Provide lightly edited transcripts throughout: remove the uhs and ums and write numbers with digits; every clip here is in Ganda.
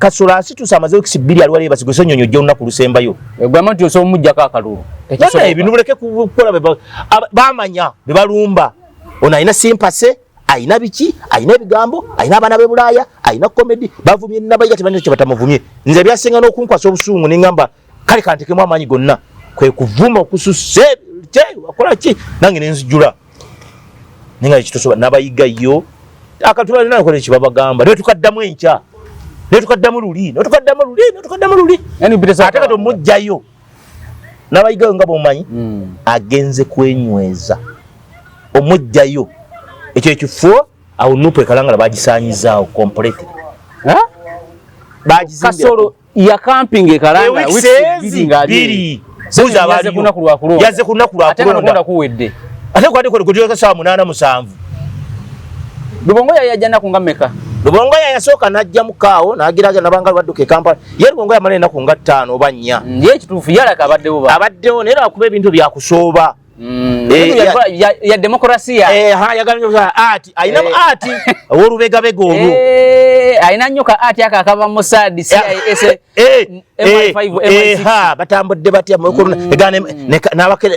Kasula asitusa amaze okisibiri alwali basigo nyonyo jjo na kulusembayo egwama nti oso mujja kakalulu tekisoboka ebintu muleke kukola bamanya bebalumba ona ina simpase aina biki aina ebigambo aina abana be Bulaya aina comedy bavumye nabayiga tebanye kye batamuvumye nze byasenga n'okunkwasa obusungu n'ingamba kale kantekemu amanyi gonna kwe kuvuma okususse wakola ki nange nenzijula ninga ekitosoba nabayiga yo akatula nina kola ekibabagamba ne tukaddamu encha ne tukaddamu luli yani bitesa ataka to mujjayo nabayiga nga bomanyi agenze kwenyweza omujjayo ekyo ekifo awo nupo ekalangala bagisanyizawo completely Kasolo ya camping ekalangala wiki ngadi buza abali yaze kunakulwa kulonda kuwedde ate kwandi ko kujoka saa 8:7 Lubongoya yajja ku ngameka Lubongoya yasoka najja mukaawo nagiraga nabanga badduke Kampala ye Lubongoya mane na ku nga 5 oba 4 ye kitufu yala kabaddewo nera akuba ebintu bya kusooba ya demokrasia yagalira ati aina ati wolubega bego olwo aina nyoka ati akakava Mossad CIS MI5 batambudde batya egane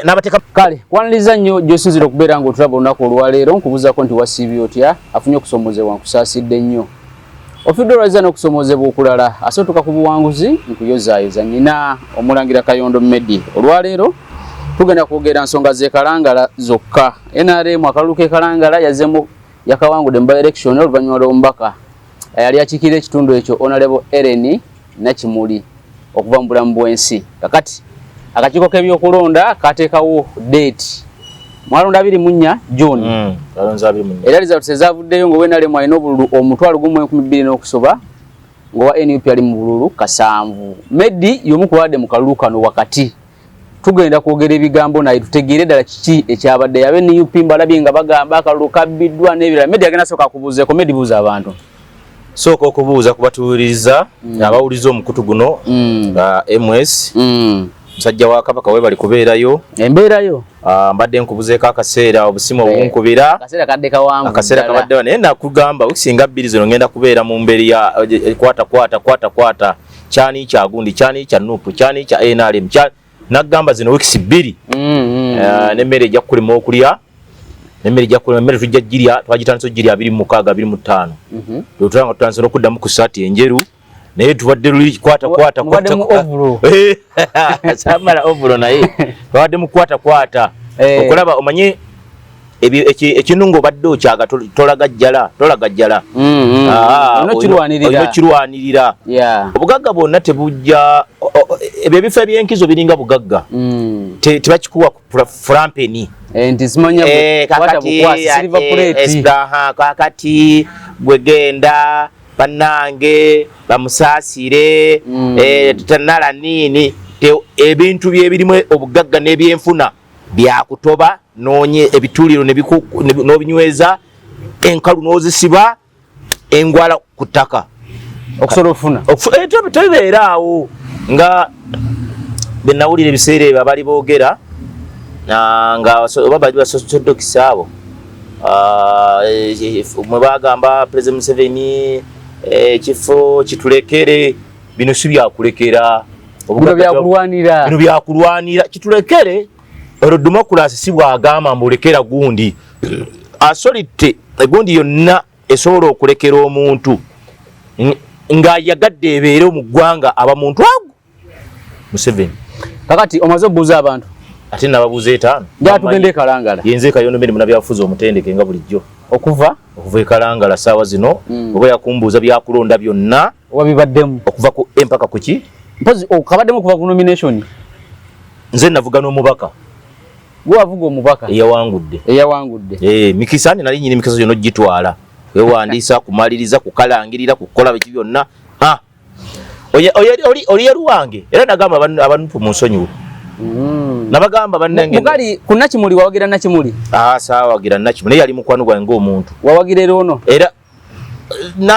nabateka kale kwanaliza nnyo gyosinzira okubeera nga otulaba olunaku olwaleero nkubuuzako nti wasiibye otya afunye okusomozebwa nkusaasidde nnyo ofidde olwaziza n'okusomozebwa okulala asootuka ku buwanguzi nkuyozaayoza nnyina omulangira Kayondo Medi olwaleero tugenda kwogera nsonga z'ekalangala zokka NRM akalulu k'ekalangala yazemu yakawangudde mu by-election oluvannyuma lw'omubaka yali akiikirira ekitundu ekyo Honorable Ellen Nakimuli okuva mu bulamu bw'ensi kakati akakiiko k'ebyokulonda kateekawo date mwalonda 24 June era results ezavuddeyo nga NRM alina obululu omutwalo gumu 1200 n'okusoba ng'owa NUP ali mu bululu kasanvu Medi y'omu ku balwadde mu kalulu kano wakati tugenda kwogera ebigambo naye tutegeere ddala kiki ekyabadde yabe NUP mbalabye nga bagamba akalulu kabbiddwa n'ebirala Medi agenda soka kubuuzeeko Medi buuza abantu sooka okubuuza kubatuwuliriza abawuliza omukutu guno nga MS musajja wa Kabaka we bali kubeerayo embeerayo mbadde nkubuzeeko akaseera obusimu obunkubira akaseera kabadde naye nakugamba wikisinga 2 zino ngenda kubeera mu mbeeri ya kwata kyani kya gundi kyani kya nupu kyani kya NRM nagamba zino wikisi 2 n'emmere ejja kulima okulya n'emmere ejja kulima emmere tujja jirya twagitandise jirya 26 25 tutanga tutandise okuddamu ku saati enjeru naye tubadde luli kwata samala ovulo naye tubadde mu kwata okulaba omanye ekinungo badde okyaga tolagajjala kirwanirira obugagga bwonna tebujja ebyo ebifo ebyenkizo biringa bugagga tebakikuwa furampeni kakati gwegenda bannange bamusaasire tutanala nini ebintu byebirimu obugagga n'ebyenfuna byakutoba nonye ebituliro n'obinyweza enkalu n'ozisiba engwala ku ttaka okusobola ofuna tebibeeraawo nga benawulira ebiseera ebyo abali boogera nga oba bali basosodokisa abo mwe bagamba President Museveni ekifo kitulekere bino si byakulekera bino byakulwanira kitulekere olwo demokrasi si bwagamba mbulekera gundi asolite egundi yonna esobola okulekera omuntu ng'ayagadde ebeere mu ggwanga aba muntu ago Museveni kakati omaze obuuza abantu ate nababuuza 5 gyatugende Kalangala yenze Kayondo Medi munabyafuza omutendeke nga bulijjo okuva Kalangala saawa zino oba yakumbuuza byakulonda byonna wabibaddemu okuva ku empaka kuki mpozi okabaddemu okuva ku nomination nze navuga n'omubaka gwavuga omubaka eyawangudde mikisani nali nyini mikisa yonna gitwala wewandiisa kumaliriza kukalangirira kukola biki byonna oli yaluwange era nagamba abanupu mu nsonyiwo nabagamba bannange mugali ku Nakimuli wawagira Nakimuli saawagira Nakimuli naye yali mukwano gwange ng'omuntu wawagira era ono era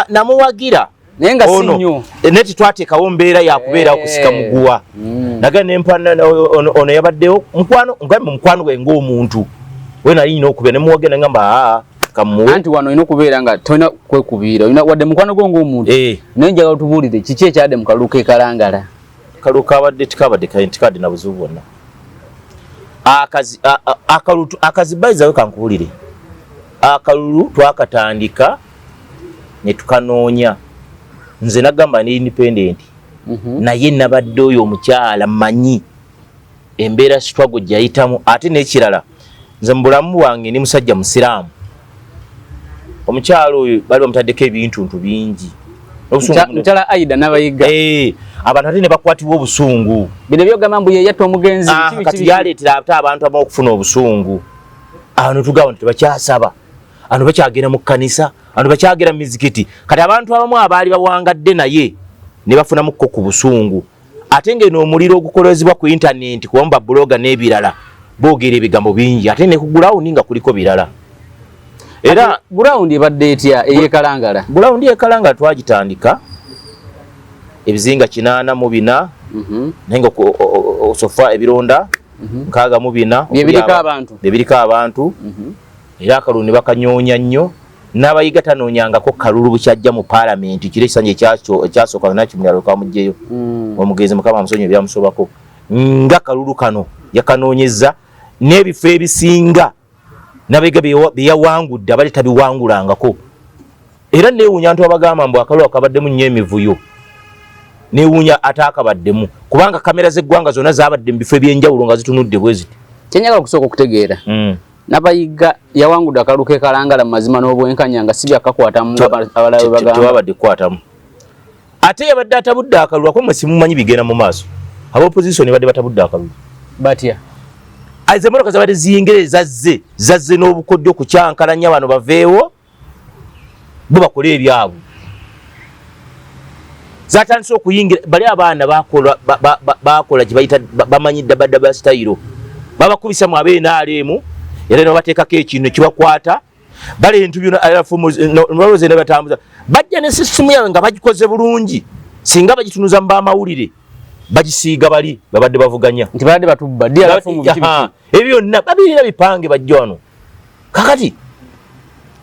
namuwagira naye nga si nnyo neti twateekawo mbeera yakubeerawo kusika muguwa naga nempana ono yabaddewo mukwano gwe ng'omuntu we nali nyina okubeera nemuwagira ngamba kamuwe anti wano ino kubeera nga tolina kwekubira ina wadde mukwano gwo ng'omuntu naye njagala tubuulire kiki ekyadde mu kalulu k'ekalangala kalulu kabadde kayintikadde na buzibu bwonna akazibaizawe kankuwulire akalulu twakatandika ne tukanoonya nze nagamba ne independent naye nabadde oyo omukyala mmanyi embeera sitwago gyayitamu ate n'ekirala nze mu bulamu bwange ni musajja musiraamu omukyalo oyo bali bamutaddeko ebintuntu bingi mukyala Aida n'abayiga abantu ate ne bakwatibwa obusungu bino byogamba mbu ye yatta omugenzi kati yaleetera ate abantu abamu okufuna obusungu ano tugamba nti tebakyasaba ano bakyagenda mu kkanisa ano bakyagenda mu mizikiti kati abantu abamu abaali bawangadde naye ne bafunamukko ku busungu ate ngeno omuliro ogukolezebwa ku intaneti kuba buloga n'ebirala boogera ebigambo bingi ate ne ku gurawundi nga kuliko birala era gurawundi ebadde etya eyekalangala gurawundi eyekalangala twagitandika ebizinga 84 naye nga osofa ebironda 64 byebiriko abantu era akalulu ne bakanyoonya nnyo n'abayiga tanoonyangako kalulu bukyajja mu paalamenti kiri ekisanja ekyasooka nakyo mulalo kamugjeyo omugenzi mukama amusonyiwe byamusobako nga kalulu kano yakanoonyeza n'ebifo ebisinga n'abayiga beyawangudde abali tabiwangulangako era neewuunya ntu abagamba mbu akalulu akabaddemu nnyo emivuyo neewuunya ate akabaddemu kubanga kamera z'eggwanga zonna zabadde mu bifo ebyenjawulo nga zitunudde bwe ziti kyenyagala okusooka okutegeera n'abayiga yawangudde akalulu k'ekalangala mu mazima n'obwenkanya nga si byakakwatamu abalala bwe bagamba tewabadde kukwatamu ate yabadde atabudde akalulu ako mwe simumanyi bigenda mu maaso ab'opposition badde batabudde akalulu batya aize emmotoka zabadde ziyingire zazze n'obukodyo okukyankalanya bano baveewo bo bakole ebyabwe zatandise okuyingira bali abaana bakola kye bayita bamanyi dabadaba style babakubisa mu ab'enaalemu era ne bateekako ekintu ekibakwata bale entu byonna nbaloze ne batambuza bajja ne sisimu yawe nga bagikoze bulungi singa bagitunuza mu b'amawulire bagisiiga bali babadde bavuganya nti babadde batubba ebyo byonna babirina bipange bajja wano kakati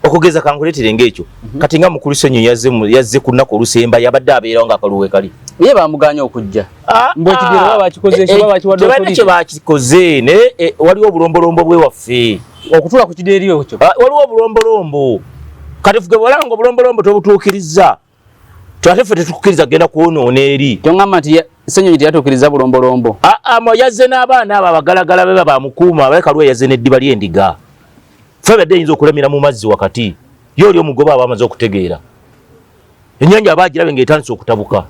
okugeza kankuleetere ng'ekyo kati nga mukulu Ssenyo yazze ku nnaku olusemba yabadde abeerawo ng'akaluwe kali ye bamuganya okujja mbwekigero baba bakikoze ekyo baba bakiwadde tebalina kye bakikoze naye waliwo obulombolombo bwe waffe okutula ku kideeri ekyo waliwo obulombolombo kati fuge bwolanga obulombolombo tobutuukiriza ate ffe tetukkiriza genda kwonoona eri kyongamba nti Ssenyo teyatuukiriza bulombolombo yazze n'abaana abo abagalagala be bamukuuma abaekaluwe yazze n'eddiba ly'endiga ffe badde eyinza okulemera mu mazzi wakati ye oli omugoba aba amaze okutegeera ennyanja abagirabe ng'etandise okutabuka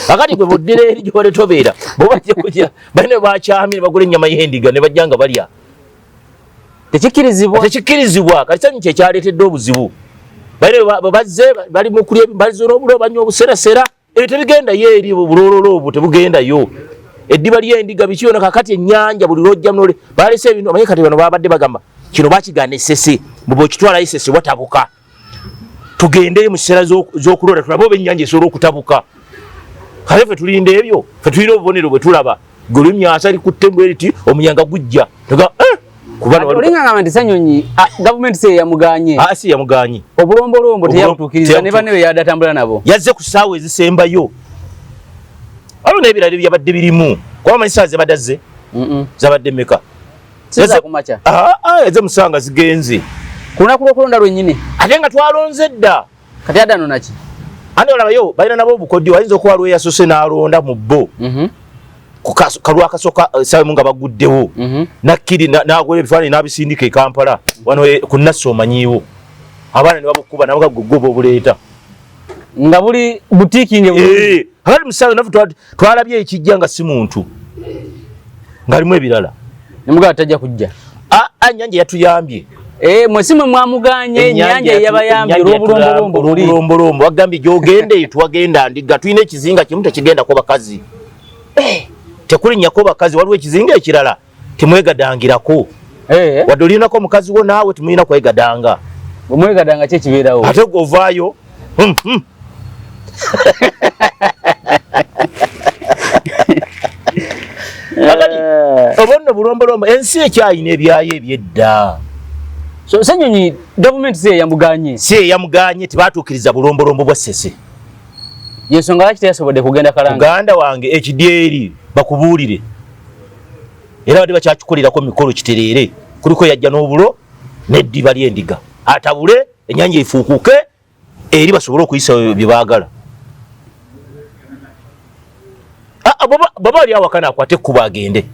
akati gwe buddira eri gyobale tobeera bobajja kujja balina bakyamye ne bagula ennyama y'endiga ne bajja nga balya tekikkirizibwa kati Ssenyo kyekyaleetedde obuzibu bazze bali mu kulya balizo n'obulo banywa obuserasera ebyo tebigendayo eri obulololo obwo tebugendayo eddiba ly'endiga bikiyona kakati ennyanja buli lwojjamu balese ebintu amanye kati bano babadde bagamba kino bakigaana essese bwe okitwalayo essese watabuka tugendeyo mu kiseera z'okulonda tulabe oba ennyanja esobola okutabuka kale ffe tulinda ebyo ffe tulina obubonero bwe tulaba golumyasa likutte mbweriti omunyanga gujja olinganga nti Ssenyonyi gavumenti si yamuganye si yamuganye obulombolombo teyabutuukiriza ne banne be yadatambula nabo yazze ku ssaawa ezisembayo alo n'ebirala byabadde birimu kuba amanyi saa zebadde azze zabadde meka yazze musanga zigenze ku lunaku lw'okulonda lwennyini ate nga twalonze dda kati adano naki andi olabayo balina nabo obukodyo ayinza okuba lwe yasose n'alonda mu bbo kalwa akasooka saamu nga baguddewo nakkiri n'agola ebifaananyi n'abisindika e Kampala wano ku Nassi omanyiiwo abaana ne babukuba nabo gagogoba obuleeta nga buli butiiki nge akati musawe naffe twalabye ekijja nga si muntu ng'alimu ebirala nemugala tajja kujja ennyanja yatuyambye mwesimwe mwamuganye ennyanja yabayambye olw'obulombolombo wagambye gy'ogende tuwagenda ndiga tulina ekizinga kimu tekigendako bakazi tekulinnyako bakazi waliwo ekizinga ekirala temwegadangirako wadde olinako omukazi wo naawe temulina kwegadanga omwegadanga ki ekibeerawo ate govaayo oba nno bulombolombo ensi ekyayina ebyayo ebyedda So Ssenyonyi government se yamuganye tibatukiriza bulombolombo bwa Ssese. Yensonga laki teyasobodde kugenda Kalangala. Uganda wange HDL bakubuulire. Era bade bakyakikolirako mikolo kiterere. Kuliko yajja n'obulo n'eddiba ly'endiga. Atabule ennyanja ifuukuke eri basobole okuyisa bye baagala. Baba ali awakana akwate kuba agende.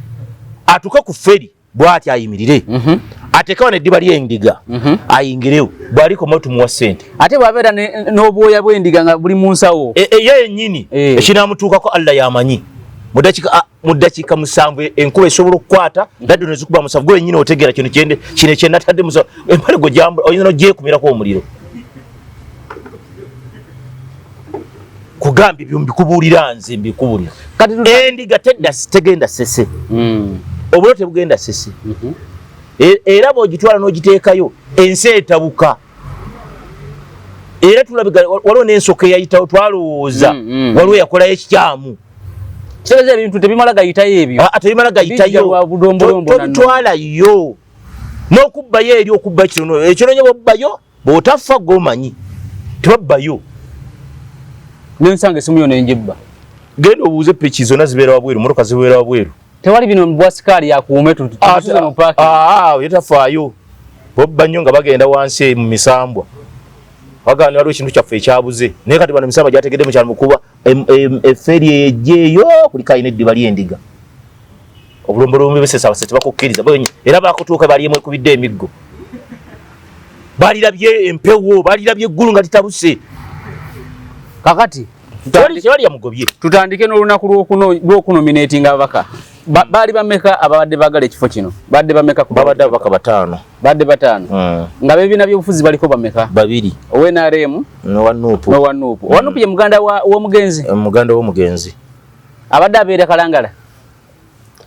Atuke ku feri bw'ati ayimirire. Atekawa n'eddiba ly'endiga. Ayingirewo bw'aliko motu muwa ssente. Ate bw'abeera n'obwoya bw'endiga nga buli mu nsawo. Ye yennyini ekinaamutuukako Allah yamanyi. Mu ddakiika 7 enkuba esobola okukwata dadde ne zikuba 7 gwe yennyini otegeera kino kye natadde musa empale go jambula oyina n'ogyekumirako omuliro. Kugambye byo mbikubuulira nze mbikubuulira. Endiga tegenda Ssese. Obulo tebugenda Ssese. Era bw'ogitwala n'ogiteekayo ensi etabuka. Era tulabiga waliwo n'ensoko eyayitawo twalowooza waliwo yakolayo ekikyamu. Kitegeeza ebintu tebimala gayitayo ebyo. Tebimala gayitayo. Tobitwalayo. N'okubbayo eri okubba kino ekyonoonye bw'obbayo bw'otafa g'omanyi tebabbayo. N'ensanga esimu yo n'enjibba. Genda obuuze piki zonna zibeera wabweru, motoka zibeera wabweru. Tewali bino bwa sikaali yakuume tutuze mu paaki. Yetafaayo. Bobba nnyo nga bagenda wansi mu misambwa. Wagaana waliwo ekintu kyaffe ekyabuze. Naye kati bano misambwa gyategedde mu kyalo mukuba efferi ejeeyo kuliko ayina eddiba ly'endiga. Obulombolombo b'Essese abasese bakukkiriza. Era bakutuuka bali emu ekubidde emiggo. Balirabye empewo, balirabye eggulu nga litabuse. Kakati Tewali yamugobye. Tutandike n'olunaku lw'okunominatinga ababaka. Baali bameka ababadde baagala ekifo kino? Badde bameka ku babadde ababaka 5. Badde 5. Nga beebina by'obufuzi baliko bameka? 2. ONRM n'owa Nuupu. Owa Nuupu ye muganda w'omugenzi? Muganda w'omugenzi. Abadde abeera Kalangala?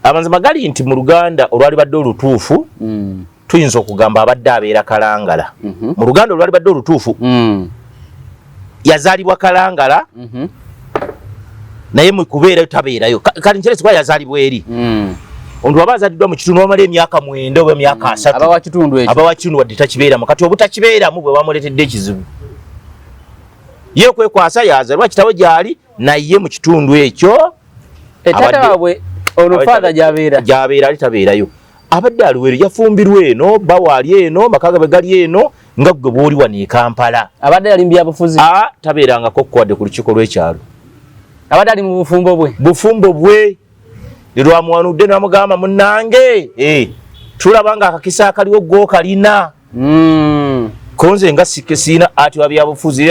Amazima gali nti mu Luganda olwali badde olutuufu tuyinza okugamba abadde abeera Kalangala. Mu Luganda olwali badde olutuufu yazaalibwa Kalangala naye mu kubeerayo tabeerayo. Kati nkyeresi kwa yazaalibwa eri. Omuntu aba azaaliddwa mu kitundu wamala emyaka 9 oba emyaka 3. Abawa kitundu ekyo. Abawa kitundu wadde takibeeramu. Kati obutakibeeramu bwe bamuleetedde ekizibu. Ye kwekwasa yazaalibwa kitawe gyali naye mu kitundu ekyo. Taata waabwe ono father gy'abeera ali tabeerayo. Abadde aliweero yafumbirwa eno bawa ali eno makaga bwe gali eno nga gwe bw'oli wano e Kampala. Abadde ali mu byabufuzi? Tabeerangako kwadde ku lukiiko lw'ekyalo. Abadde ali mu bufumbo bwe? Bufumbo bwe. Lwamwanudde n'amugamba munnange tulaba nga akakisa akaliwo gwo kalina. Konze nga siina ati wa byabufuzi.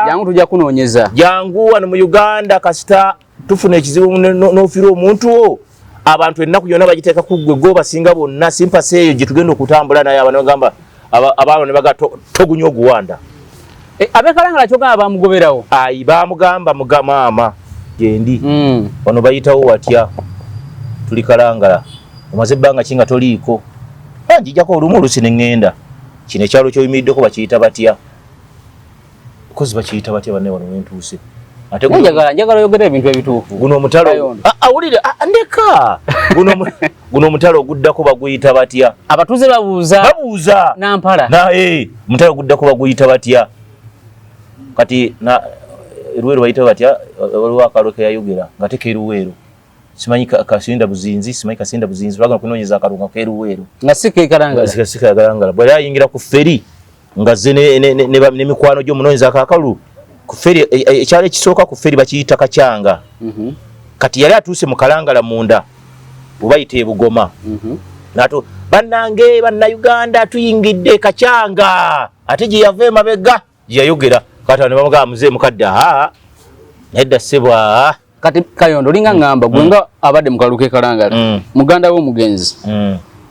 Jangu tujja kunoonyeza. Jangu wano mu Uganda kasita tufuna ekizibu n'ofiirwa omuntu abantu ennaku yonna bagiteeka ku ggwe gwo basinga bonna simpasi eyo gye tugenda okutambula naye abantu bagamba abaalo ne baga togunya oguwanda. Ab'e Kalangala kyogamba bamugoberawo? Ayi bamugamba maama gendi wano bayitawo watya tuli Kalangala omaze ebbanga ki nga toliiko njijjako olumu olusi ne ŋŋenda kino ekyalo ky'oyimiriddeko bakiyita batya kozi bakiyita batya banne wano wentuuse ate njagala oyogera ebintu ebituufu. Guno omutalo awulire ndeka guno omutalo oguddako baguyita batya? Abatuuze babuuza Nampala omutalo oguddako baguyita batya? Kati Luweero bayita batya? Waliwo akalo ke yayogera nga tekeeruweero simanyi kasinda buzinzi simanyi kasinda buzinzi lwagala kunoonyeza akalunga keeruweero nga si ke Kalangala. Si ke Kalangala bwe yayingira ku feri nga ze n'emikwano gy'omunoonyeza akakalulu ku feri ekyalo ekisooka ku feri bakiyita Kacyanga. Kati yali atuuse mu Kalangala munda bubayita Ebugoma. Bannange bannayuganda tuyingidde Kacyanga ate gye yava emabega gye yayogera. Kati ne bamugamba muzeeyi mukadde nedda ssebwa. Kati Kayondo linga ngamba gwe nga abadde mu kaluke Kalangala muganda w'omugenzi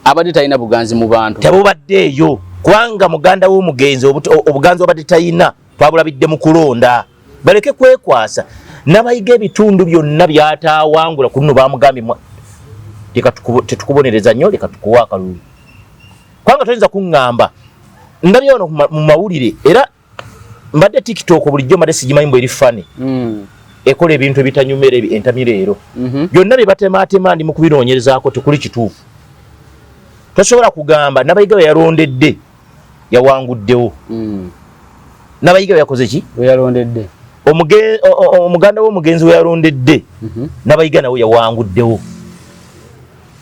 abadde talina buganzi mu bantu. Tebubaddeeyo kubanga muganda w'omugenzi obuganzi obadde talina twabulabidde mu kulonda. Baleke kwekwasa n'abayiga ebitundu byonna byataawangula ku nno bamugambye leka tetukubonereza nnyo leka tukuwa akalulu kubanga toyinza kuŋŋamba ndabye wano mu mawulire era mbadde TikTok bulijjo mbadde sigimanyi mbwe eri fani ekola ebintu ebitanyumira entamireero byonna bye batemaatema ndi mu kubinoonyerezaako tekuli kituufu. Tosobola kugamba n'abayiga be yalondedde yawanguddewo. Nabayiga yakoze ki? We yalondedde. Omuganda w'omugenzi we yalondedde. Nabayiga nawe yawanguddewo.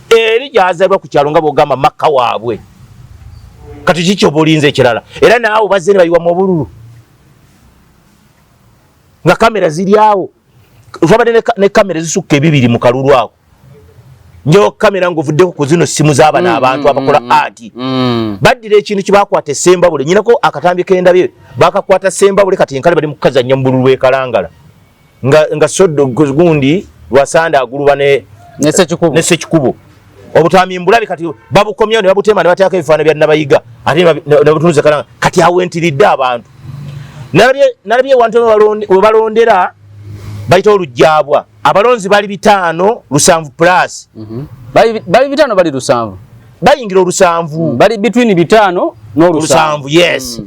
Eri gyazalwa ku kyalo nga bw'ogamba makka waabwe. Kati kikyo bulinze ekirala. Era naawe bazze ne bayiwa mu bululu. Nga kamera ziri awo. Twabadde ne kamera zisukka ebibiri mu kalulu ako. Nyo kamera ngovuddeko ku zino simu z'abana abantu abakola art. Baddira ekintu kibakwata Sembabule. Nyinako akatambi k'endabye bakakwata Sembabule kati enkale bali mu kukazannya mu bululu ekalangala. Nga soddo gundi lwasanda aguluba ne Ssekikubo. Obutami mbulabi kati babukomya ne babutema ne bateeka ebifaananyi bya Nabayiga ate ne butunuza kalanga kati awentiridde abantu. Nalabye wantu we balondera bayita olujjabwa. Abalonzi bali 5 lusanvu plus. Bali 5 bali lusanvu. Bayingira olusanvu. Bali between 5 n'olusanvu. Yes.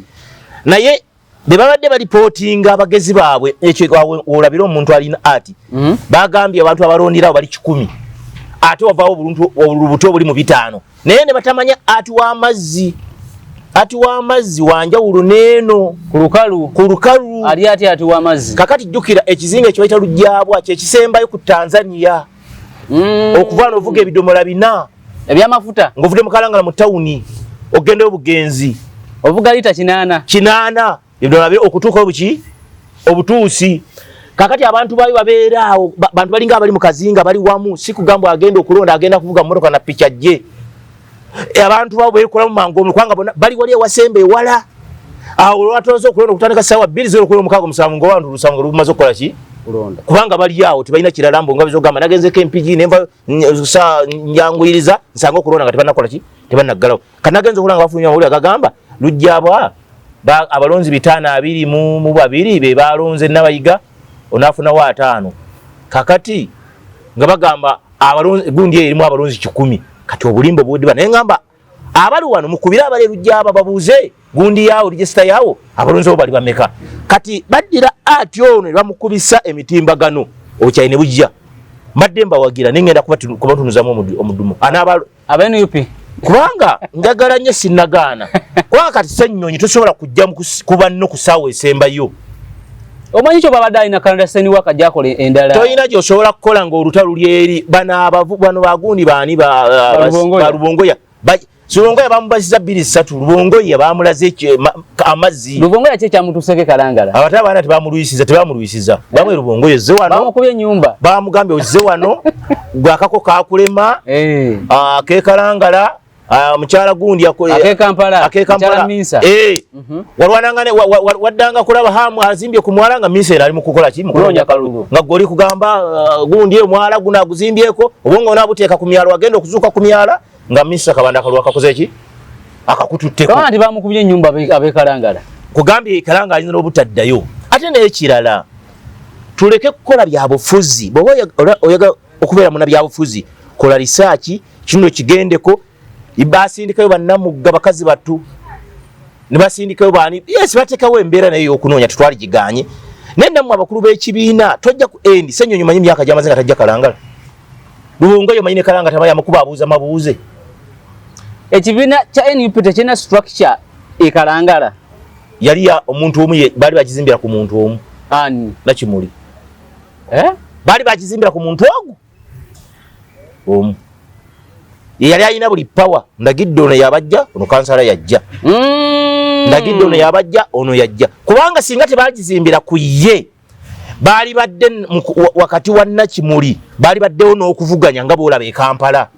Naye bebabadde balipotinga abagezi baabwe ekyo olabira omuntu alina art. Bagambye abantu abalondera bali 10. Ate wavaawo olubuto buli mu 5. Naye ne batamanya ati w'amazzi wanjawulo neeno ku lukalu ali ati w'amazzi. Kakati jjukira ekizinga ekyo bayita lujjabwa kyekisembayo ku Tanzania. Okuva n'ovuga ebidomola 4 eby'amafuta ng'ovudde mu Kalangala mu tawuni ogenda obugenzi ovuga lita 8 ebidomola 2 okutuuka obutuusi. Kakati abantu bayo babeera awo bantu balinga abali mu kazinga bali wamu si kugamba agenda okulonda agenda kuvuga mmotoka na picha je. Abantu babo bekola mu mango omukanga bali wali ewasembe wala. Awo lwatozo okulonda okutandika sawa 2:06 ngo bantu lusango lumaze okukola ki? Kulonda. Kubanga bali awo tibalina kiralambo nga bizogamba nagenze KMPG nemba nyanguyiriza nsanga okulonda nga tebanakola ki? Tebanagalawo. Kanagenze okulanga bafunya oli agagamba lujjabwa abalonzi 5 mu 2 be balonze Nabayiga onafuna wa 5. Kakati nga bagamba abalonzi gundi erimu abalonzi 10. Kati obulimbo bwodi bana ngamba abali wano mukubira abali lujjaba babuze gundi yawo register yawo abalonzi bo bali bameka. Kati baddira ati ono bamukubisa emitimbagano okyaine bujja mademba wagira nengenda kubatunuzamu omudumo abenu yupi kubanga njagala nnyo sinnagaana kwa kati sennyonyi tosobola kujja kuba no kusawo esembayo. Omanyi kyo babadde alina kandaseni waka jakole endala. Toyina gy'osobola kukola ng'olutalu lyeri bano bagundi baani ba Lubongoya. Lubongoya bamubasiza 2-3 Lubongoya bamulaze amazzi. Lubongoya kye kyamutuseke Kalangala. Abata baana tebamulwisiza. Bamwe Lubongoya zze wano. Bamukubye ennyumba. Bamugambye ozze wano gwakako kakulema. Ke Kalangala. Mukyala gundi Kampala Minsa walwanangane waddanga kulaba hamu azimbye ku mwala nga Minsa ali mu kukola ki mukulonya kalulu nga goli kugamba gundi mwala guna aguzimbyeko obongo nabuteeka ku myalo agenda okuzuka ku myala nga Minsa kabanda kalwa kakoze ki akakututteko kandi bamukubye ennyumba abe Kalangala kugambye Kalangala alina obutaddayo ate n'ekirala tuleke kukola byabufuzi bwoba oyaga okubeera muna byabufuzi kola research kino kigendeko ibasindikayo bannamugga bakazi batu ne basindikayo bani yes batekawo embeera nayo okunoonya tutwali giganye nennamu abakulu b'ekibiina tojja ku endi senyo nyuma y'emyaka gyamaze nga tajja Kalangala Lubongoya manyine Kalangala tabaya makuba abuuza mabuuze ekibiina kya NUP tekina structure e Kalangala yali ya omuntu omu bali bakizimbira ku muntu omu ani Nakimuli bali bakizimbira ku muntu omu yali alina buli power ndagidde ono yabajja ono kansala yajja ndagidde ono yabajja ono yajja kubanga singa tebagizimbira ku ye bali badde wakati wa Nakimuli bali baddewo n'okuvuganya nga boolaba e Kampala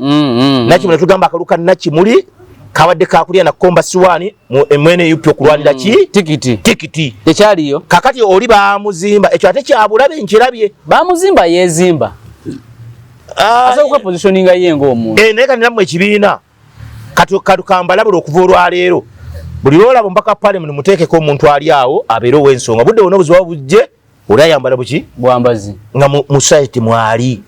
Nakimuli tugamba akaluka Nakimuli kabadde kakulya na komba siwani mwene yupi okulwanira ki tikiti tekyaliyo kakati oli bamuzimba ekyo ate kyabulabe nkirabye bamuzimba yezimba asa kwa positioninga yengo omuntu neka ninamu ekibiina katukambalabula okuva olwaleero buli lwolabo mpaka parliament muteekeko omuntu ali awo abeere ow'ensonga budde wonna obuzibu bujje olayambala buki bwambazi nga mu society mwali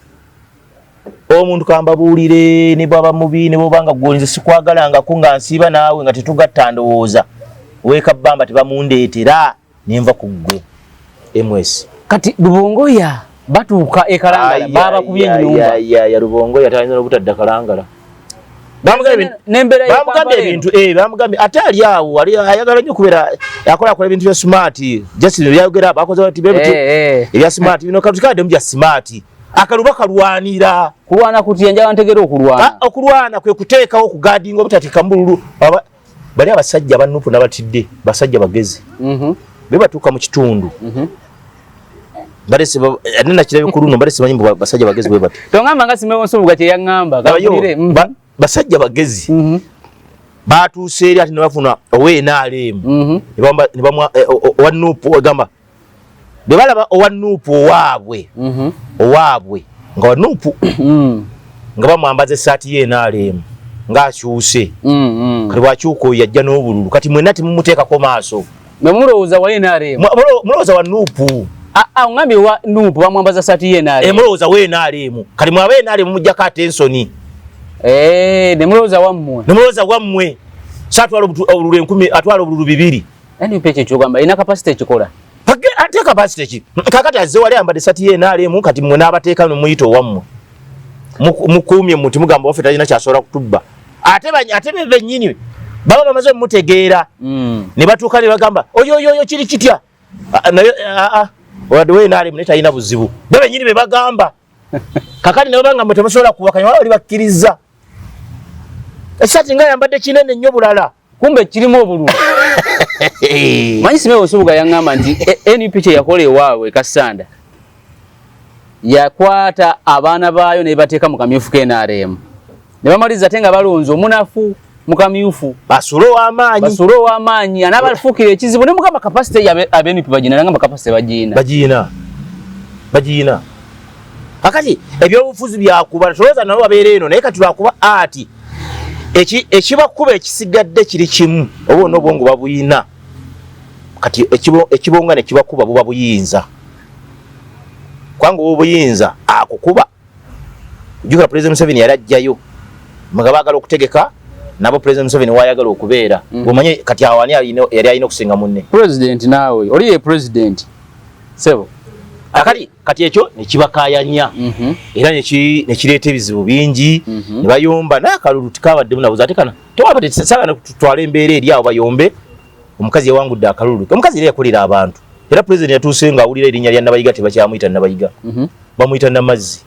omuntu kambabuulire ne bwaba mubi ne bwobanga ggwonze sikwagalangako nga nsiiba naawe nga tetugatta ndowooza weekabbamba tebamundeetera nenva ku ggwe MS kati Lubongoya batuuka e Kalangala baba kubye ennyumba ya Lubongoya talina obutadda Kalangala bamugambye ebintu bamugambye ate ali awo ali ayagala nnyo kubeera akola ebintu bya smart just byayogera bakoze bati bebuti ebya smart bino katukade mu bya smart akaluba kalwanira kulwana kuti njala ntegera okulwana kwe kuteekawo okugadinga obutatika mbululu bali abasajja abanupu nabatidde basajja bagezi bebatuuka mu kitundu balese anena kirabe kuluno balese banyimbo basajja bagezi bwe bati tongamba nga simewo nsubuga kye yangamba gabulire basajja bagezi batuuse eri ati nebafuna owenaalemu ne bamwa owanupu ogamba bebalaba owanupu owaabwe nga wanupu nga bamwambaza esaati yenaalemu ng'akyuse kati bwakyuka oyo yajja n'obululu kati mwenna temumuteekako maaso mulowooza wayenaalemu mulowooza wanupu ngambye wa nupu bamwambaza saati yenaalemu mulowooza wenaalemu kati mwabe yenaalemu mujjako atensoni nemulowooza wammwe saatwala obululu 1000 atwala obululu 2 NUP ekyo kyogamba ina kapasite ekikola ate kapasite ki kakati azze wali ambadde saati yenaalemu kati mwe n'abateeka nomuyita owammwe mukuumye muti mugamba waffe talina kyasobola kutubba ate bennyini baba bamaze mutegeera ne batuuka ne bagamba oyo kiri kitya naye wadde wenaalemu naye talina buzibu be bennyini be bagamba kakati ne babanga mwe temusobola kubakanya waba oli bakkiriza esaati nga yambadde kinene nnyo bulala kumbe kirimu obululu manyi simewo nsubuga yaŋŋamba nti NUP kye yakola ewaabwe Kasanda yakwata abaana baayo ne bateeka mu kamyufu k'NRM ne bamaliza ate nga balonze omunafu mu kamyufu basule ow'amaanyi anaabafuukira ekizibu ne mugamba kapasite ab'NUP bagina nagamba kapasite bagiina kakati ebyobufuzi byakuba tolowooza nabo babeera eno naye kati lwakuba ati ekibakuba ekisigadde kiri kimu obwonna obwongo babuyina kati ekibonga ne kibakuba buba buyinza kwanga obuyinza akukuba jukira President Museveni yarajjayo mga baagala okutegeka nabo President Museveni wayagala okubeera omanye kati awani yali alina okusinga munne President naawe oli ye President sebo kati ekyo nekibakayanya era nekireeta ebizibu bingi ne bayomba naye akalulu tikabadde munabuza ate kana tewabadde sagana tutwala embeera eri awo bayombe omukazi yawangudde akalulu omukazi era yakolera abantu era President yatuuse nga awulira erinnya lya Nabayiga tebakyamuyita Nabayiga bamuyita Namazzi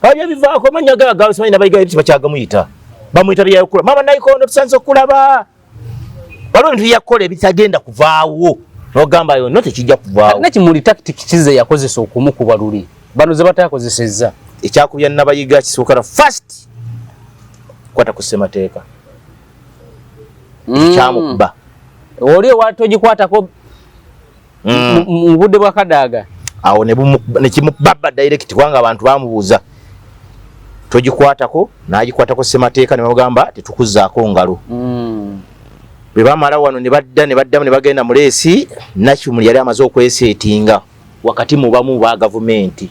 abya bivaako manya gaga simanyi Nabayiga tebakyagamuyita bamuyita byayokula mama Nayikondo tusanze okulaba waliwo ebintu byakola ebitagenda kuvaawo nogamba yo note kijja kuvaawo nakimuli tactic kize yakozesa okumukuba luli bano ze batakozesezza ekyakubya Nabayiga kisookera first kwata ku ssemateeka kyamukuba oli ewatogikwatako mu budde bwa Kadaaga awo ne kimubaba direct kubanga abantu bamubuuza togikwatako n'agikwatako ssemateeka ne bagamba tetukuzzaako ngalo bwe bamala wano ne baddamu ne bagenda mu leesi Nakimuli yali amaze okweseetinga wakati mu bamu ba gavumenti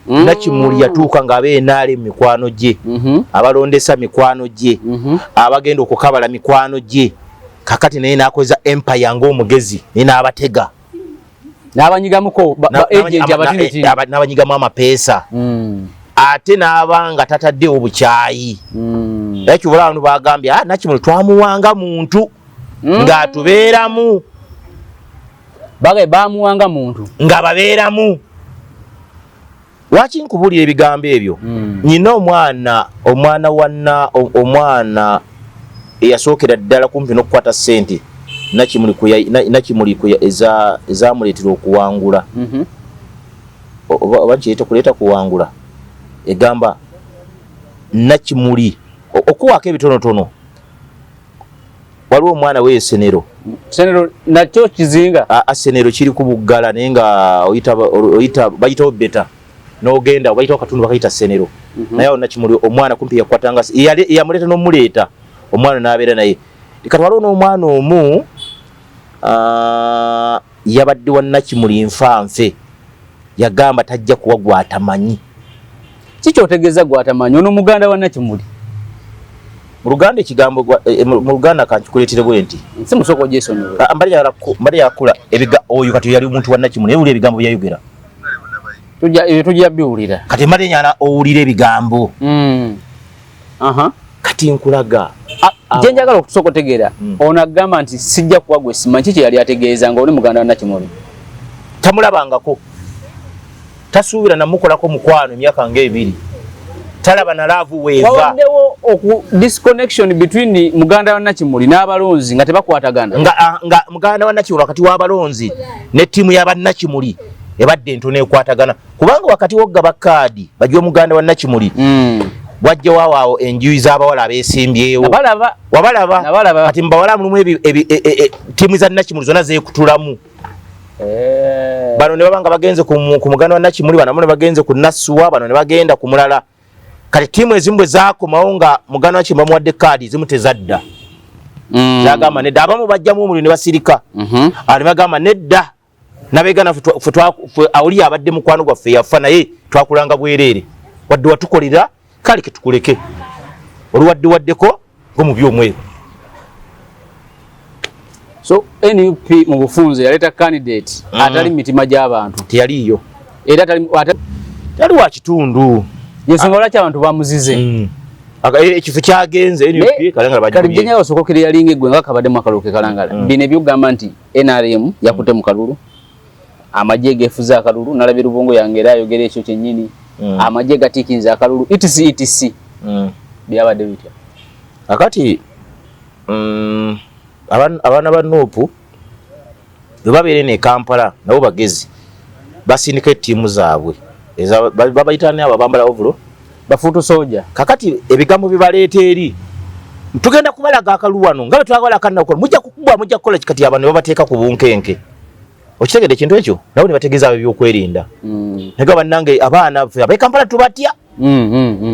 Nakimuli yatuuka ng'abenaale mu mikwano gye abalondesa mikwano gye abagenda okukabala mikwano gye kakati naye n'akozesa empire ng'omugezi naye n'abatega n'abanyigamuko agenti abatiniti n'abanyigamu amapeesa ate n'abanga tataddewo bukyayi ekyo bulaano bagambye Nakimuli twamuwanga muntu ng'atubeeramu bamuwanga muntu nga babeeramu lwaki nkubuulira ebigambo ebyo nyina omwana eyasookera ddala kumpi n'okukwata ssente Nakimuli ezamuleetera okuwangula oba kiyita kuleeta kuwangula egamba Nakimuli okuwaako ebitonotono waliwo omwana we Senero nakyo kizinga Senero kiri ku Buggala naye nga oyita bayitawo beta n'ogenda bayitawo katundu bakayita Senero naye awo Nakimuli omwana kumpi yakwatanga yamuleeta n'omuleeta omwana n'abeera naye kati waliwo n'omwana omu yabadde wa Nakimuli nfanfe yagamba tajja kuwa gwatamanyi kikyotegeeza gwatamanyi ono muganda wa Nakimuli mu Luganda ekigambo mu Luganda kankikuleetere bwe nti si musoko Jason mbali yakula oyo kati yali omuntu wa Nakimuli ewulira ebigambo byayogera tujja biwulira kati mbali nyana owulira ebigambo kati nkulaga jenjagala okusoka otegeera ono agamba nti sijja kuwa gwe simanyi kiki yali ategeeza nga oli muganda wa Nakimuli tamulabangako tasuubira namukolako mukwano emyaka ng'ebiri talaba na laavu weeva wawaddewo disconnection between muganda wa Nakimuli n'abalonzi nga tebakwatagana nga muganda wa Nakimuli wakati w'abalonzi ne ttiimu y'abannakimuli ebadde entono ekwatagana kubanga wakati w'oggaba kaadi bajja omuganda wa Nakimuli wajja waawaawo enjuyi z'abawala abeesimbyewo wabalaba kati mubawala mulimu ttiimu za Nakimuli zonna zeekutulamu bano ne babanga bagenze ku muganda wa Nakimuli bano ne bagenze ku Nassuwa bano ne bagenda ku mulala kati ttiimu ezimu bwe zaakomawo nga muganda wa Nakimuli bamuwadde kaadi ezimu tezadda zagamba nedda abamu bajjamu omuliro ne basirika ne bagamba nedda nabegana ffe awuli abadde mukwano gwaffe yafa naye twakulanga bwereere wadde watukolera kale ketukuleke oluwaddewaddeko ng'omubi omweru. So NUP mu bufunze yaleta candidate atali mitima gy'abantu teyaliyo era tali wa kitundu yensonga lwaki abantu bamuzize ekifo kyagenze NUP Kalangala kati byenyawo osokokere yalinga eggwe nga kabadde mu akalulu ke Kalangala bino ebyogamba nti NRM yakutte mu kalulu amagye geefuza akalulu nalabye Lubongo yange era ayogera ekyo kyennyini amagye gatiikinza akalulu etc byabadde bitya akati abaana ba NUP bwe babeere ne Kampala nabo bagezi basindika ettiimu zaabwe babayitane abo abambala ovulo bafuutu soja kakati ebigambo bibaleeta eri tugenda kubalaga akalulu wano nga bwe twagala akannakukola mujja kukubwa mujja kukola kikati abantu ne babateeka ku bunkenke okitegedde ekintu ekyo nabo ne bategeeza abo ebyokwerinda naga bannange abaana abae Kampala tubatya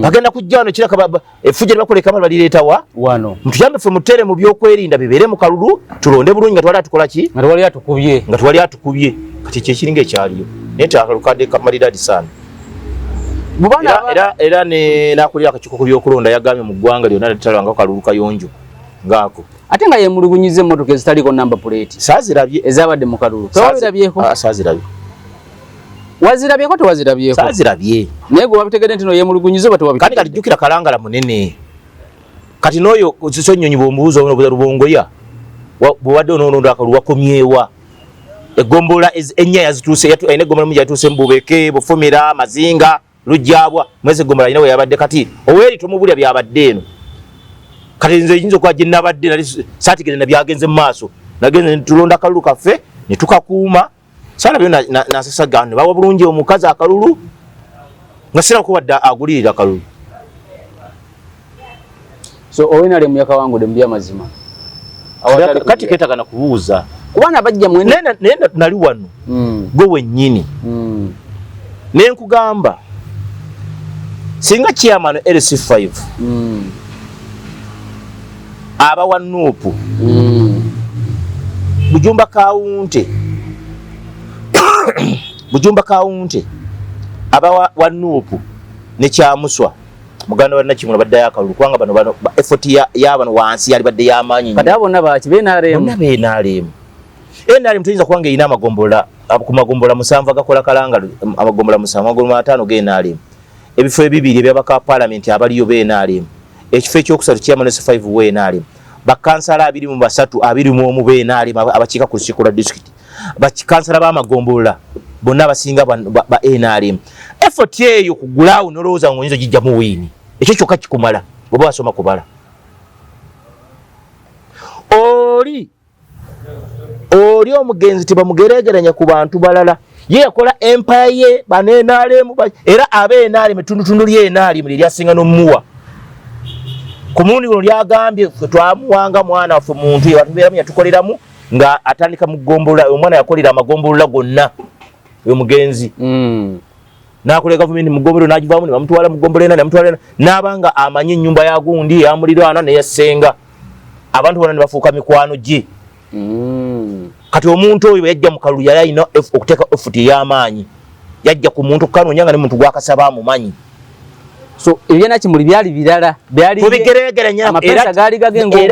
bagenda kujja wano kiraka effujja ne bakola Kampala balireeta wano mutuyambe ffe mutere mu byokwerinda bibeere mu kalulu tulonde bulungi nga twali atukola ki nga twali atukubye kati kyekiringa ekyaliyo naye takalukadde kamaliradi sana era nakulira akakiiko ku byokulonda yagambye mu ggwanga lyonna litalanga kalulu kayonjo ngaako ate nga yemulugunyiza emmotoka ezitaliko number plate saazirabye ezabadde mu kalulu tewabirabyeko saazirabye wazirabyeko tewazirabyeko saazirabye naye gwe wabitegedde nti noyeemulugunyiza oba tewabitegeddde kati jjukira Kalangala munene kati n'oyo sonyonyi bw'ombuuza ono Lubongoya bwe wadde onoononda akalulu wakomyewa eggombolola ennya yazituuse ayina eggombolola mungi yatuuse Mbubeke Bufumira Mazinga Lujjabwa mwezi eggombolola ayina we yabadde kati oweeri tomubulya byabadde eno kati nze yinza okuba gye nabadde nali saatigere nabyagenze mu maaso nagenze ne tulonda akalulu kaffe ne tukakuuma saalabyo nasasagana ne bawa bulungi omukazi akalulu nga sirako wadde agulirira akalulu so owenale muyaka wangu de mbya mazima kati ketagana kubuuza kubana bajja mwene naye nali wano gwe wennyini naye nkugamba singa chairman LC5 aba wa NUP Bujumba Kaunti aba wa NUP ne Kyamuswa muganda wa Nakimuli badde yakalulu kubanga bano effort y'abano wansi yali badde y'amaanyi kati abonna baki NRM tuyinza kubanga erina amagombola ku magombola 7 agakola Kalangala amagombola 7 magombola 5 g'NRM ebifo ebibiri ebyabaka parliament abaliyo b'NRM ekifo ekyokusatu chairman S5 w'NRM bakansala 23 21 b'NRM abakiika ku Lukiiko district bakikansala b'amagombola bonna abasinga ba NRM effort eyo kugulawo nolowooza ng'oyinza gijja mu wiini ekyo kyokka kikumala bw'oba wasoma kubala oli omugenzi tebamugeregeranya ku bantu balala ye yakola empire ye banenaalemu era ab'NRM ettundutundu ly'NRM liryasinga n'omuwa ku mulundi guno lyagambye ffe twamuwanga mwana waffe muntu yatubeeramu yatukoleramu nga atandika mu ggombola omwana yakolera amagombolola gonna oyo mugenzi n'akola gavumenti mu ggombolola n'agivaamu ne bamutwala mu ggombolola ena ne bamutwala ena n'abanga amanyi ennyumba ya gundi yamuliraana ne yassenga abantu bonna ne bafuuka mikwano gye kati omuntu oyo yajja mu kalulu yali alina okuteeka effort ey'amaanyi yajja ku muntu kanoonya nga ne muntu gwakasaba amumanyi so ebya Nakimuli byali birala byali kubigeregeranya era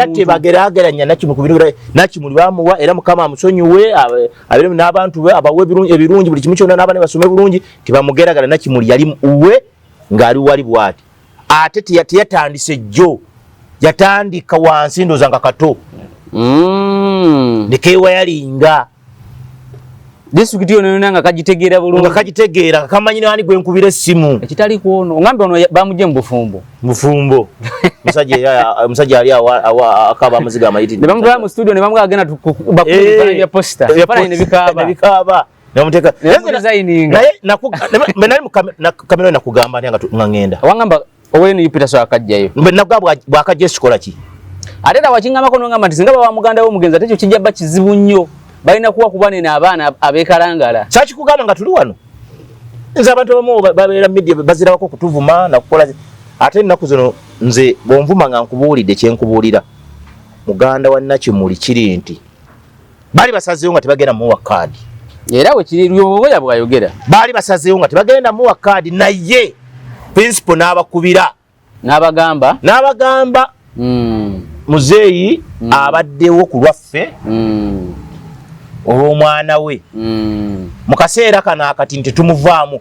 tebageraageranya Nakimuli ku bintu Nakimuli bamuwa era Mukama amusonyiwe abere n'abantu be abawe ebirungi buli kimu kyonna n'abana basome bulungi tebamugeragala Nakimuli yali uwe ng'ali wali bwati ate teyatandise jjo yatandika wansi ndoza nga kato nekewa yalinga disitulikiti yono nga kagitegeera bulungi nga kagitegeera kamanyine wani gwe nkubira essimu ekitali kuono ngambe ono bamuje mubufumbo musajja ali akaba amaziga amayitidde ne bamutwala mu studio ne bamugamba agenda bakubira ya posta pala ne bikaaba namuteka designinga naye kamera nakugamba nga ngenda wangamba oweni yupita so akajjayo nagwa bwakajja sikola ki ate ta wakingamako nongamba nti singa baba muganda wo mugenza tekyo kijja ba kizibu nnyo balina kuwa kubane abaana abekalangala sachi kugamba nga tuli wano nze abantu abamu babeera media bazirawako kutuvuma nakukola ate ennaku zino nze bonvuma nga nkubuulidde kyenkubuulira muganda wa Nakimuli kiri nti bali basazeewo nga tebagenda muwa kaadi era we kiri lyoboya bwayogera bali basazeewo nga tebagenda muwa kaadi naye principal n'abakubira n'abagamba muzeeyi abaddewo ku lwaffe olw'omwana we mu kaseera kano akati nti tumuvaamu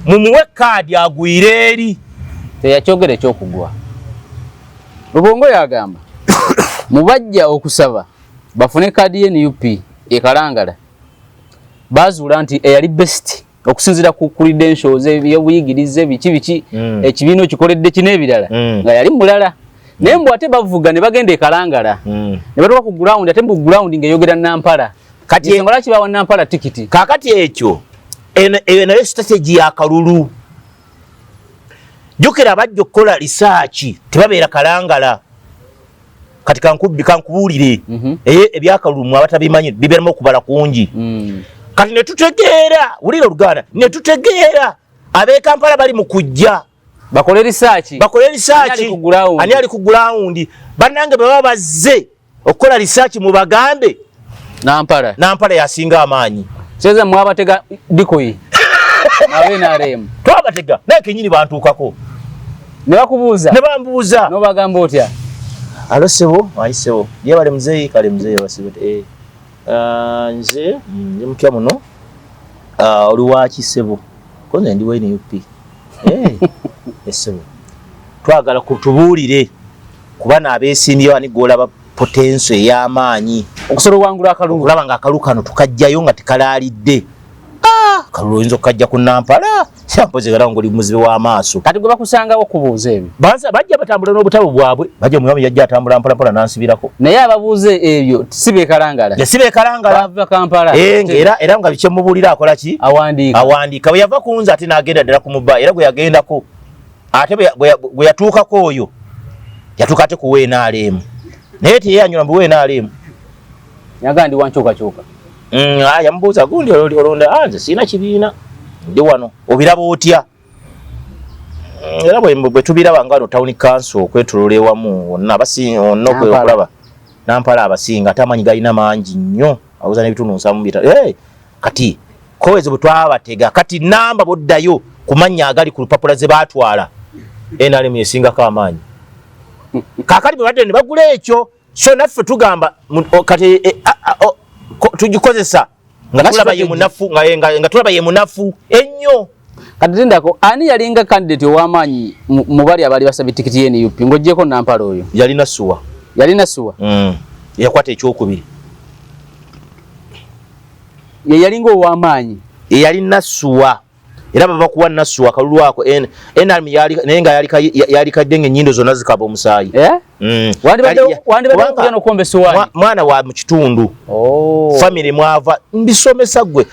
mumuwe kaadi agwire eri teyakyogera ekyokugwa Lubongo yagamba mubajja okusaba bafune kaadi ye NUP ekalangala bazuula nti eyali best okusinzira ku credentials ebyobuyigirize biki ekibiino kikoledde kino ebirala nga yali mulala naye mbu ate bavuga ne bagenda ekalangala ne batuuka ku ground ate mu ground ng'eyogera Nampala kati engola kibawa Nampala tikiti kakati ekyo eyo nayo strategy ya kalulu jukira bajja okukola research tebabeera kalangala kati kankubuulire ebyakalulu mu abatabimanyi bibeeramu okubala kungi kati ne tutegeera wulira Oluganda ne tutegeera ab'e Kampala bali mu kujja bakole research ani ali ku ground bannange baba bazze okukola research mu bagambe Nampala yasinga amaanyi seza mwabatega dikoyi nawe narem twabatega naye kenyini bantuukako ne bakubuuza ne bambuuza no bagamba otya alo sebo ayisebo ye bale mzeeyi kale mzeeyi basibote nze ndi mutya muno oli waki sebo koze ndi wene UP esebo twagala kutubuulire kuba n'abeesimbyewo ani gwolaba potential ey'amaanyi okusolo wangula akalulu kulaba nga akalu kano tukajjayo nga tekalaalidde kalulu oyinza okukajja ku Nampala kyampozeera ng'oli muzibe w'amaaso kati gwe bakusangawo okubuuza ebyo bajja batambula n'obutabo bwabwe bajja omwami yajja atambula mpolampola n'ansibirako naye ababuuze ebyo si beekalangala bava Kampala era nga bikyemubuulira akola ki awandiika bwe yava ku nze ate n'agenda ddala ku mubba era gwe yagendako ate bwe yatuukako oyo yatuuka ate ku WNRM naye teyanyula mbu WNRM yaga ndi wankyukakyuka yamubuuza gundi olonda nze sirina kibiina ndi wano obiraba otya era bwe tubiraba nga no town council okwetolola ewamu wonna abasinga okulaba Nampala abasinga ate amanyi galina mangi nnyo abuuza n'ebitundu 7 kati koweze bwe twabatega kati namba boddayo kumanya agali ku lupapula ze baatwala NRM esingako amaanyi kakali bwe badde ne bagula ekyo so naffe tugamba kati tugikozesa nga tulaba ye munafu ennyo kati tindako ani yalinga candidate ow'amaanyi mu bali abali basaba tikiti ye NUP ng'oggyeko Nampala oyo yalina suwa yakwata ekyokubiri ye yalinga ow'amaanyi eyalina suwa era baba kuwa Nasuwa akalulu ako NRM naye nga yalikadde ng'ennyindo zonna zikaba omusaayi mwana wa mu kitundu famire mwava mbisomesa gwe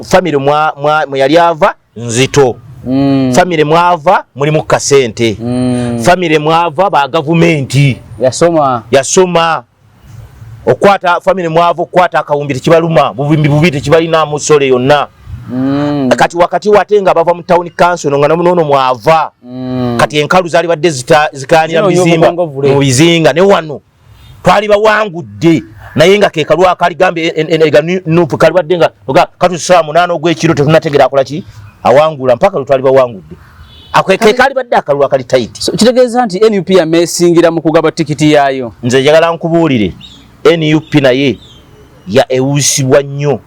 famire mwe yali ava nzito famire mwava mulimu kasente famire mwava ba gavumenti yasoma okwata famire mwava okwata akawumbi tekibaluma buvimbi bubi tekibalina musole yonna kati wakati watenga bava mu town council nga namunono mwava kati enkalu zali badde zikaanira bizimba mu bizinga ne wano twali bawangudde naye nga kekalu akali gambe nupu kali badde nga katusaa 8 ogw'ekiro tetunategera akola ki awangula mpaka twali bawangudde kekali badde akalu akali tight so kitegeeza nti NUP yamesingira mu kugaba tikiti yaayo nze njagala nkubuulire NUP naye ya ewusibwa nnyo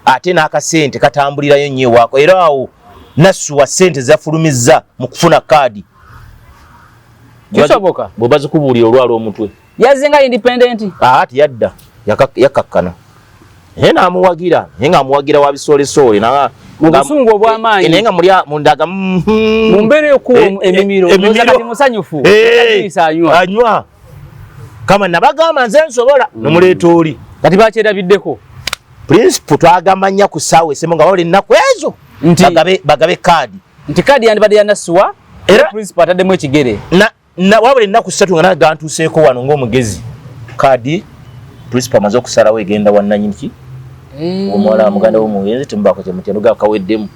ate n'akasente katambulirayo nnyo waako era awo Nasuwa sente zafulumizza mu kufuna kaadi kisoboka bobazi kubuulira olwalo omutwe yazenga independent ati yadda yakakkana namuwagira nga amuwagira wa bisolesole mubusungu obw'amaanyi nenga mulya mundaga mumbere okuwa emimiro kati musanyufu anywa kama nabagamba nze nsobola nomuleeta oli kati bakyerabiddeko principle twagamanya ku ssaawa esemu nga wali ennaku ezo bagabe kaadi nti kaadi yandibadde yanasuwa era principle ataddemu ekigere wabula ennaku 3 nga naga ntuuseeko wano ng'omugezi kaadi principle amaze okusalawo egenda wannanyiniki omwala muganda w'omugenzi temubaako kyemutya nuga kaweddemu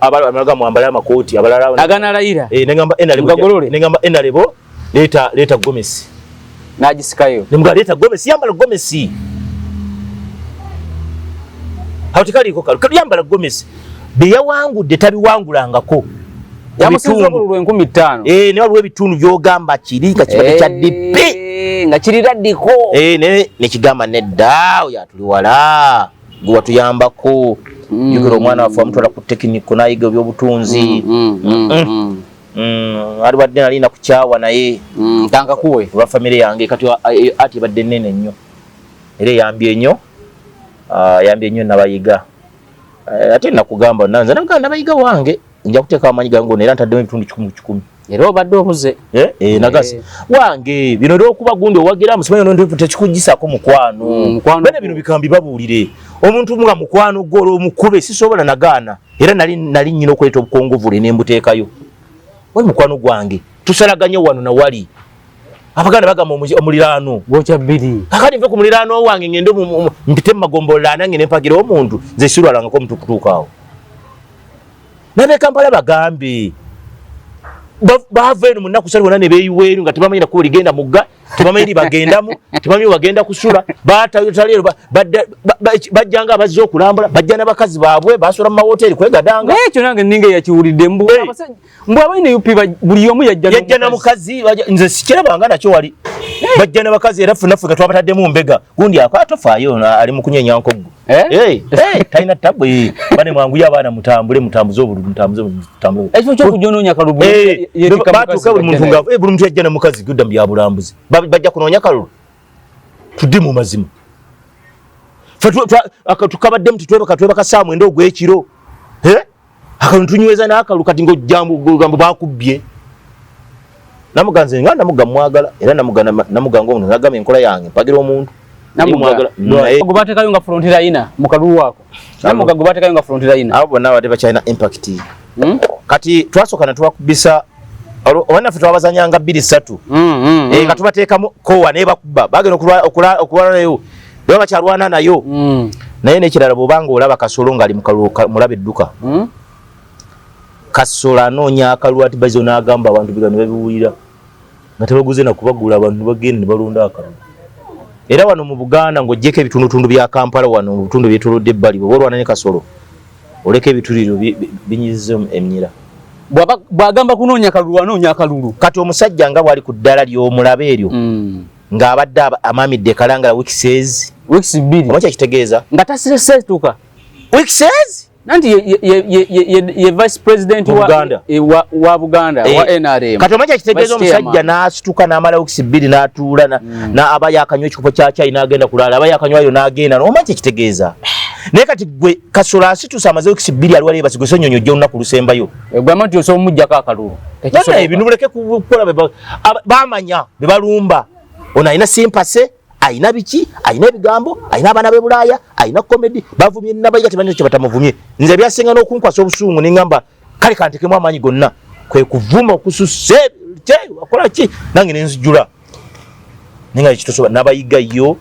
abalaga mwambale amakooti abalala aganalayira negamba enalebo leeta gomesi nagisikayo nemuga leeta gomesi yambala gomesi hawtikaliko yambala gomesi beyawangudde tabiwangulangako yamusinza obululu 15,000 ne waliwo ebitundu byogamba kiri nga kibadde kya DP nga kiriraddiko nekigamba nedda oyo atuli wala gwe watuyambako jukira omwana waffe wamutwala ku tekiniko nayiga ebyobutunzi ali wadde nalina kukyawa naye tankakuwe olwa famire yange kati ati ebadde nnene nnyo era eyambye nnyo nabayiga ate nakugamba nanze nabayiga wange nja kuteeka amanyi gange era ntaddemu ebitundu 100 era obadde obuze nagasi wange bino olwokuba gundi owagira musimanyi tekikugisaako mukwano bene bino bikambi babuulire omuntu nga mukwano golo omukube sisobola nagaana era nali nnyina okuleeta obukongovule nembuteekayo oyi mukwano gwange tusalaganye wano nawali abaganda bagamba omuliraano gwokya bbiri kakati nve ku muliraano wange ngende mpite mu magombola nange nempagira omuntu nze sirwalangako omuntu kutuukaawo nabe Kampala bagambe bava eno mu nnaku 3 ne beeyiwa eri nga tebamanyi nakuba ligenda mugga tebamanyi bagendamu tebamanyi bagenda kusula bataleero bajjanga abazze okulambula bajja n'abakazi baabwe basula mu mawoteeri kwegadanga ekyo nange ninga yakiwulidde mbu abalina UP buli omu yajja na mukazi nze sikirabanga nakyo wali bajja n'abakazi era ffenaffe nga twabataddemu mbega gundi akwatofaayo ali mu kunyenya nkoggo talina tabwe bane mwanguye abaana mutambuze obululu ekifo ky'okujonoonya kalulu batuuka buli muntu yajja na mukazi gudda mu byabulambuzi bajja kunoonya kalulu tudde mu mazima tukabaddemu twebaka saa 9 ogw'ekiro akalulu tunyweza n'akalulu kati ng'ojjambu bakubbye namuganze nga namuga mwagala era namuganga omuntu nagamba enkola yange mpagira omuntu gubatekayo nga frontira ina mukalulu wako namuga gubatekayo nga frontira ina abo bonna badde bakyalina impact kati twasooka netwakubisa obanafe twabazanyanga 2-3 nga tubateekamu kowa naye bakuba bagenda okulwanayo beba bakyalwana nayo naye nekirala bwobanga olaba Kasolo ngaali mulaba edduka Kasolo anoonya akalulu ati bazo n'agamba abantu biga ne babiwulira nga tebaguze nakubagula abantu bagenda ne balonda akalulu era wano mu Buganda ng'oggyeko ebitundutundu bya Kampala wano mu bitundu byetolodde ebbali bwe olwana ne Kasolo oleka ebituliro binyiziza emnyira bwagamba kunoonya kalulu anoonya akalulu kati omusajja nga bwali ku ddala ly'omulaba eryo ng'abadde amamidde kalangala weeks 2 omakya kitegeeza nga tasiresetuka weeks nanti ye vice president wa Buganda wa NRM kati omakya kitegeeza omusajja n'asituka n'amala weeks 2 n'atuula aba yakanywa ekikopo kya caayi n'agenda kulala aba yakanywayo n'agenda omakya kitegeeza naye kati gwe Kasolo asitusa amaze weeks 2 ali wali basigwe sonyonyo ojja olunaku lusembayo egwama nti osobola omuggyako akalulu ebintu muleke kukola bamanya be balumba ono alina simpase alina biki alina ebigambo alina abaana b'e Bulaaya alina komedi bavumye nabayiga tebalina kye batamuvumye nze byasinga n'okunkwasa obusungu neŋŋamba kale kantekemu amaanyi gonna kwe kuvuma okususse wakola ki nange nenzijula nenga ekitosoba nabayiga yo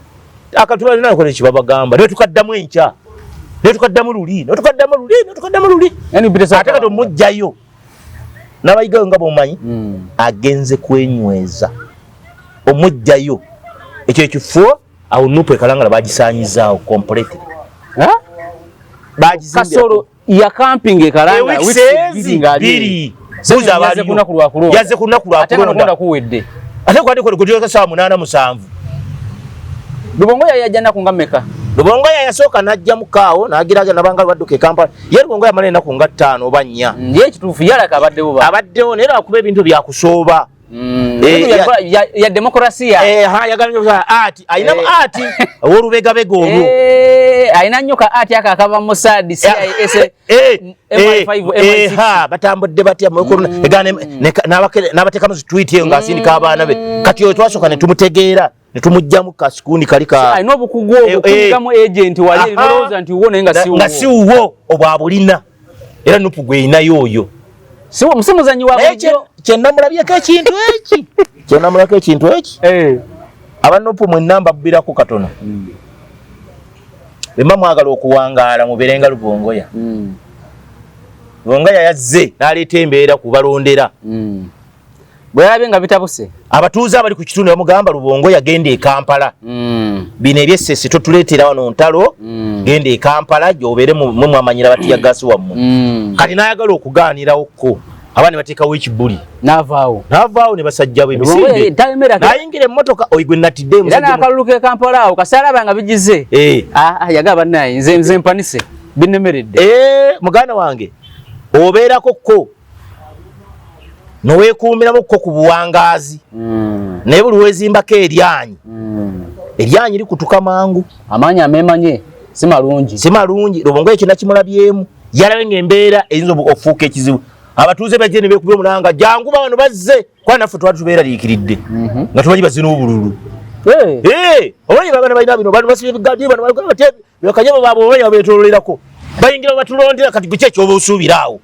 akatubalina nakola ekibabagamba ne tukaddamu enkya ne tukaddamu luli ate kati omujjayo nabayigayo nga bomanyi agenze kwenyweza omujjayo ekyo ekifo awo nupu ekalangala bagisaanyizaawo completely Kasolo ya camping ekalangala yaze ku lunaku lwakulonda kuwedde ate kwate saa 8-7 Lubongoya yajja naku nga mmeka Lubongoya yasooka najja mukaawo n'agiraga nabanga badduka e Kampala ye Lubongoya amala ennaku nga 5 oba 4 ye ekituufu yalaka abaddewo naye akuba ebintu byakusooba ya demokrasia yagambye ati aina ati olubega bega olwo aina nyoka ati akakava Mossad CIS MI5 batambudde batya egane n'abateka mu tweet nga asindika abaana be kati oyo twasooka ne tumutegeera ne tumujjamu kasukuni kalika aina obukugu obukugamu agent wali ebiroza nti uwone nga si uwo obwabulina era nupu gweyina yoyo siwo musomuzanyi wa bujo kyennamulabyeko ekintu eki abanupu mwe namba bbirako katono bemba mwagala okuwangaala muberenga Lubongoya Lubongoya yazze n'aleeta embeera kubalondera bwerabe nga bitabuse abatuuze abali ku kitundu bamugamba Lubongoya genda e Kampala bino ebyessese totuleetera wano ntalo genda e Kampala gy'obeere mwe mwamanyira batiyagasi wammwe kati n'ayagala okugaanirawokko abaana bateekawo ekibuli n'avaawo ne basajja b'emisinde n'ayingira emmotoka oyo gwe natidde era n'akalulu k'e Kampala awo kasaalaba nga bigize yagaba naye nze mpanise binnemeredde muganda wange obeerako kko noweekuumiramu kko ku buwangaazi naye buli weezimbako eryanyi likutuka mangu amaanyi ameemanye si malungi Lubongoya ekyo nakimulabyemu yalabe ng'embeera eyinza okufuuka ekizibu abatuuze bajje ne beekubya omulanga jangu bano bazze kwa naffe twali tubeeraliikiridde nga tumanyi bazze n'obululu omanyi bagana balina bino bano basibye bigadi bano bakanyama baabwe omanyi babeetoololerako bayingira batulondera kati gwe kyekyoba osuubiraawo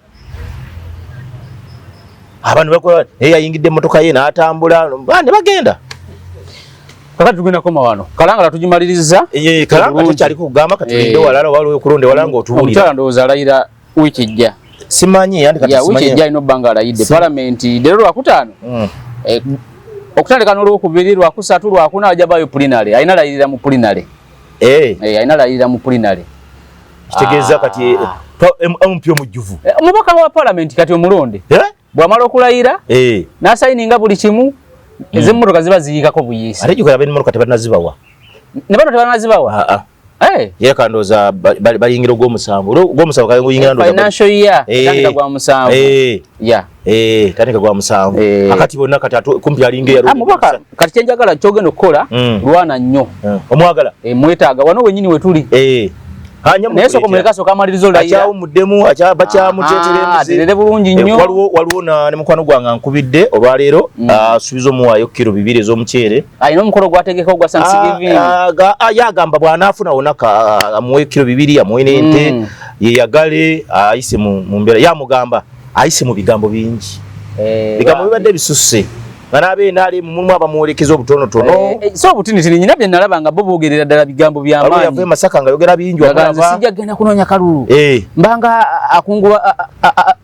abantu bakola ayingidde emmotoka ye n'atambula ne bagenda kakati tugenda koma wano kalangala tugimaliriza kalanga tekyaliko kugamba katulinde walala waliwo okulonda wala ng'otuwulira omukyala ndowooza alayira wiiki ejja simanyi wiiki ejja alina obbanga alayidde palamenti leero lwakutaano okutandika n'olwokubiri lwakusatu lwakuna ajabayo pulinale alina layirira mu pulinale kitegeeza kati omupi omujjuvu omubaka wa palamenti kati omulonde bw'amala okulayira n'asayininga buli kimu ez'emmotoka ziba ziyiikako buyiisi ate jjukira ab'emmotoka tebanazibawa ne bano tebanazibawa ye kandooza bayingira ogw'omusanvu kayingira financial year tandika gwa musanvu tandika gwa musanvu akati bonna kati kumpi alinga eyamubaka kati kyenjagala kyogenda okukola lwana nnyo omwagala mwetaaga wano wenyini wetuli naye soko mulekasoka amalirizo akyawumuddemu bakyamuteeterere bulungi nnyo waliwo ne mukwano gwange ankubidde olwaleero asuubiza omuwaayo kilo 2 ez'omuceere alina omukolo gwategeka ogwa Thanksgiving yagamba bw'anaafuna wonaka amuwe kilo 2 amuwe n'ente yeyagale ayise mu mbeera yamugamba ayise mu bigambo bingi bigambo bibadde bisusse nganabe nali mumwe abamuwolekeza obutonotono so obutinitini nyina bye nalaba nga bo boogerera ddala bigambo by'amaanyi yavuye Masaka nga yogera bingi okulaba sijja genda kunoonya kalulu mbanga akunguba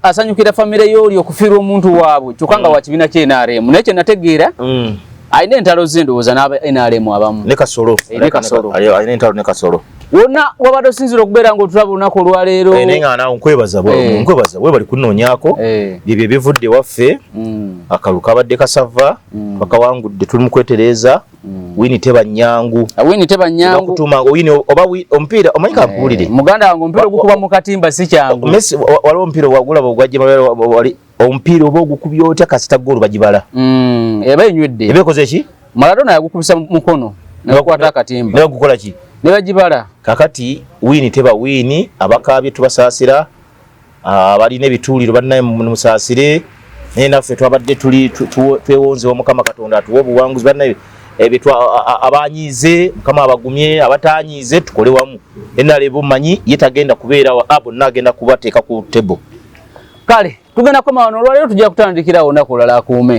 asanyukira famire yooli okufiira omuntu waabwe kyokka nga wa kibiina kye NRM naye kye nategeera alina entalo ze ndowooza n'aba NRM abamu ne Kasolo alina entalo ne Kasolo wonna wabadde osinzira okubeera ng'otulaba olunaku olwaleero naye nga naawe nkwebaza we bali kunoonyaako byebyo ebivudde waffe akalu kabadde kasava bakawangudde tuli mu kwetereeza Wini Tebanyangu bakutuumanga Wini oba omupiira omanyi kampulire muganda wange omupiira ogukuba mu katimba si kyangu waliwo omupiira wagulaba ogwajja wali omupiira oba ogukubya otya kasita goolu bagibala eba enywedde eba ekoze ki Maradona yagukubisa mukono ne bakwata akatimba ne bagukola ki ne bagibala kakati Wini Teba Wini abakaabye tubasaasira abalina ebituuliro bannaye musaasire naye naffe twabadde twewonzeewo Mukama Katonda atuwe obuwanguzi bannaye abanyiize Mukama abagumye abataanyiize tukole wamu NRM mumanyi ye tagenda kubeera bonna agenda kubateeka ku tebo kale tugenda koma wano olwaleero tujja kutandikirawo olunaku olulala akuume